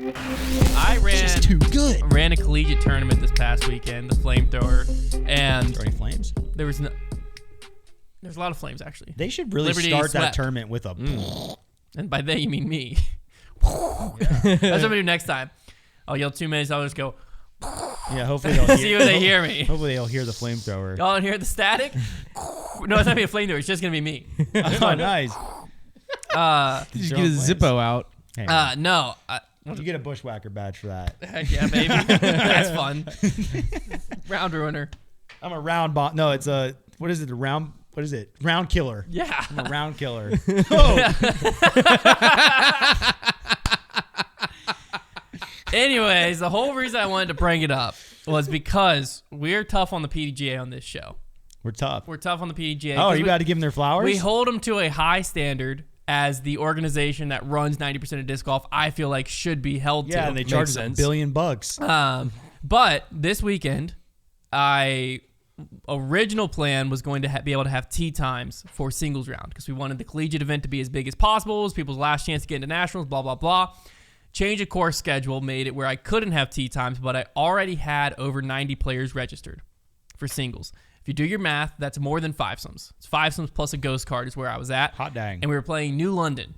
I She's too good. ran a collegiate tournament this past weekend, the flamethrower, and Throwing flames. there's a lot of flames actually. They should really Liberty start that swept. tournament with a. And by they, you mean me. That's what I'm going to do next time. I'll yell 2 minutes. I'll just go, Yeah, hopefully they'll see hear. if they hear me. Hopefully they'll hear the flamethrower. Y'all want to hear the static? No, it's not going to be a flamethrower. It's just going to be me. Oh, nice. Just get a Zippo out. Hey, No. you get a bushwhacker badge for that. Heck yeah, baby. That's fun. Round ruiner. I'm a round bomb. No, it's a what is it? A round. What is it? Round killer. Yeah. I'm a round killer. Oh, Anyways, the whole reason I wanted to bring it up was because we're tough on the PDGA on this show. we're tough. We're tough on the PDGA. Oh, are you about to give them their flowers? We hold them to a high standard as the organization that runs 90% of disc golf. I feel like should be held to. yeah, and they charge us $1 sense. billion. But this weekend, original plan was going to be able to have tee times for singles round because we wanted the collegiate event to be as big as possible. It was people's last chance to get into nationals, blah, blah, blah. Change of course schedule made it where I couldn't have tee times, but I already had over 90 players registered for singles. If you do your math, that's more than fivesomes. It's fivesomes plus a ghost card is where I was at. Hot dang. And we were playing New London.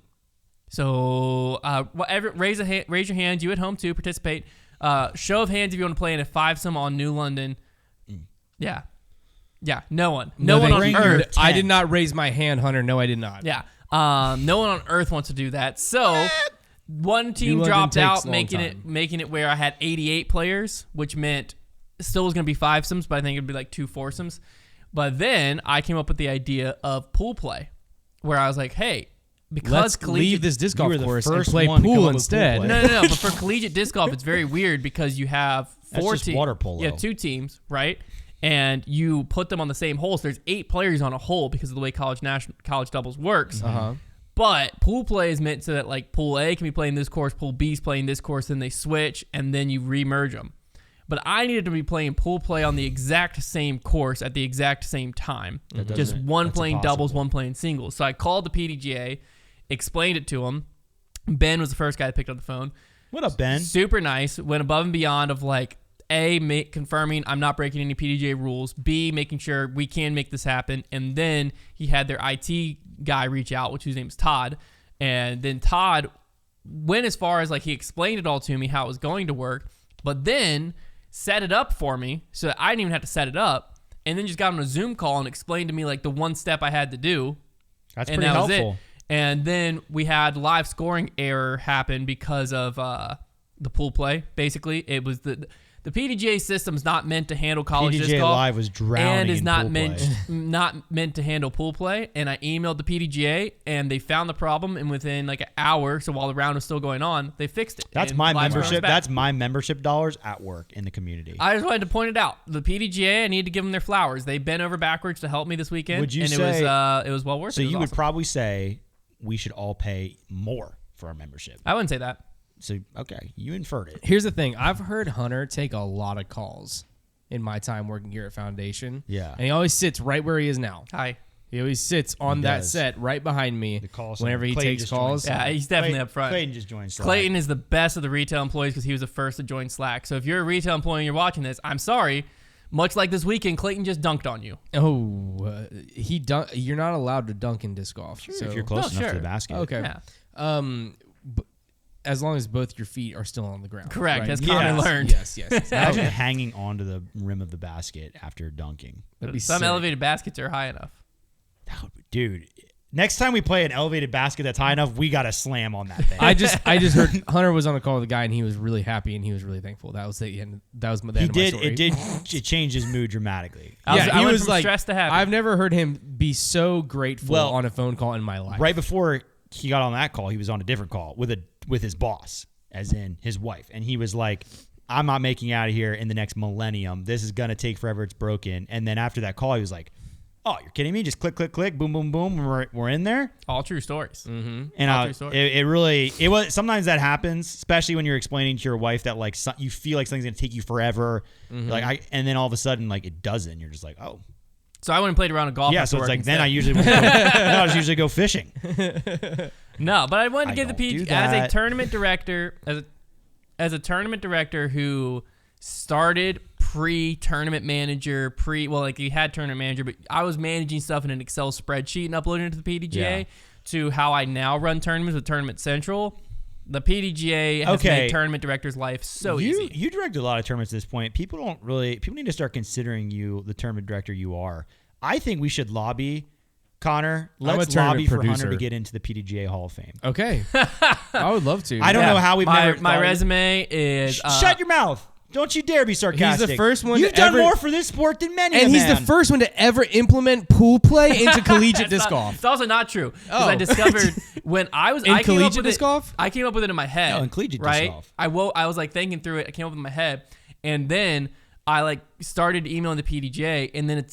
So raise your hand. You at home too. Participate. Show of hands if you want to play in a fivesome on New London. Yeah. Yeah. No one. No one on bring your Earth. I did not raise my hand, Hunter. No, I did not. Yeah. No one on Earth wants to do that. So one team New London dropped takes out, a long making it where I had 88 players, which meant it still was going to be fivesomes, but I think it'd be like 2 foursomes. But then I came up with the idea of pool play, where I was like, hey, because Let's collegiate leave this disc You golf were the course and first play one to come pool up with pool instead. play. No. But for collegiate disc golf, it's very weird because you have That's four just teams. water polo. You have 2 teams, right? And you put them on the same hole. So there's 8 players on a hole because of the way college doubles works. Uh-huh. But pool play is meant so that like pool A can be playing this course, pool B is playing this course, then they switch, and then you remerge them. But I needed to be playing pool play on the exact same course at the exact same time. Just one that's playing doubles, impossible. one playing singles. So I called the PDGA, explained it to him. Ben was the first guy that picked up the phone. What up, Ben? Super nice. Went above and beyond of like, A, confirming I'm not breaking any PDGA rules. B, making sure we can make this happen. And then he had their IT guy reach out, which his name is Todd. And then Todd went as far as like he explained it all to me, how it was going to work, but then set it up for me so that I didn't even have to set it up. And then just got on a Zoom call and explained to me like the one step I had to do. That's And pretty that was helpful. it. And then we had live scoring error happen because of the pool play. Basically, it was the PDGA system's not meant to handle college disc PDGA golf Live was drowning and is in not pool meant play. not meant to handle pool play. And I emailed the PDGA and they found the problem, and within like an hour, so while the round was still going on, they fixed it. That's And my live scoring was membership. back. That's my membership dollars at work in the community. I just wanted to point it out. The PDGA, I need to give them their flowers. They bent over backwards to help me this weekend. Would you and say- it was well worth so it. It was you would awesome. probably say we should all pay more for our membership. I wouldn't say that. So okay, you inferred it. Here's the thing. I've heard Hunter take a lot of calls in my time working here at Foundation. Yeah. And he always sits right where he is now. Hi. He always sits on He that does. set right behind me call whenever he Clayton takes just calls. joined Yeah, he's definitely Clayton- up front. Clayton just joined Slack. Clayton is the best of the retail employees because he was the first to join Slack. So if you're a retail employee and you're watching this, I'm sorry. Much like this weekend, Clayton just dunked on you. Oh, you're not allowed to dunk in disc golf. So if you're close No, enough to sure. the basket. Okay. Yeah. As long as both your feet are still on the ground. Correct. right? That's common Yes. learned. Yes. Imagine hanging onto the rim of the basket after dunking. That'd be Some sick. elevated baskets are high enough. Dude, next time we play an elevated basket that's high enough, we got to slam on that thing. I just heard Hunter was on a call with a guy and he was really happy and he was really thankful. That was the end. That was the end of my story. It changed his mood dramatically. I Yeah, he went was from like, stressed to happy. I've never heard him be so grateful Well, on a phone call in my life. Right before he got on that call, he was on a different call with his boss, as in his wife, and he was like, "I'm not making it out of here in the next millennium. This is gonna take forever. It's broken." And then after that call, he was like, "Oh, you're kidding me? Just click, click, click, boom, boom, boom. We're in there." All true stories. Mm-hmm. And All true stories. it was sometimes that happens, especially when you're explaining to your wife that like you feel like something's gonna take you forever, and then all of a sudden like it doesn't. You're just like, oh. So I went and played around a golf. Yeah, after so it's work like then instead. I usually would I just usually go fishing. No, but I wanted to I give the don't do PG as a that. tournament director, as a tournament director who started pre-tournament manager, he had tournament manager, but I was managing stuff in an Excel spreadsheet and uploading it to the PDGA, to how I now run tournaments with Tournament Central. The PDGA has made tournament director's life so easy. You direct a lot of tournaments at this point. People need to start considering you the tournament director you are. I think we should lobby, Connor. Let's lobby for Hunter to get into the PDGA Hall of Fame. Okay. I would love to. I don't know how we've my resume is shut your mouth. Don't you dare be sarcastic. He's the first one. You've done more for this sport than many. And he's the first one to ever implement pool play into collegiate disc golf. It's also not true, because I discovered when I was in collegiate disc golf. I came up with it in my head. No, in collegiate disc golf. I was like thinking through it. I came up with it in my head, and then I like started emailing the PDGA, and then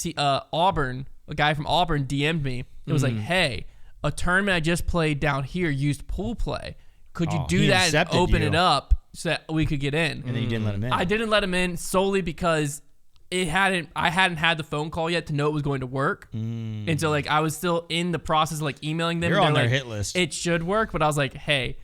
Auburn, a guy from Auburn, DM'd me. It was like, hey, a tournament I just played down here used pool play. Could you do that and open it up so that we could get in? And then you didn't let him in. I didn't let him in solely because I hadn't had the phone call yet to know it was going to work. And so I was still in the process of like emailing them. You're on their hit list. It should work, but I was like, hey,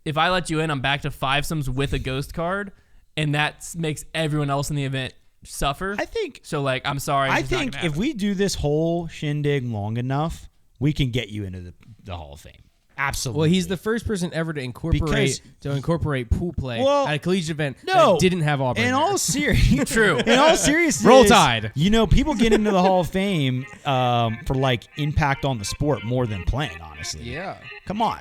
if I let you in, I'm back to fivesomes with a ghost card, and that makes everyone else in the event suffer. I think so. I'm sorry. I think if we do this whole shindig long enough, we can get you into the Hall of Fame. Absolutely. Well, he's the first person ever to incorporate pool play at a collegiate event that didn't have Auburn. In all seriousness, true. In all seriousness, Roll Tide. People get into the Hall of Fame for impact on the sport more than playing. Honestly, yeah. Come on.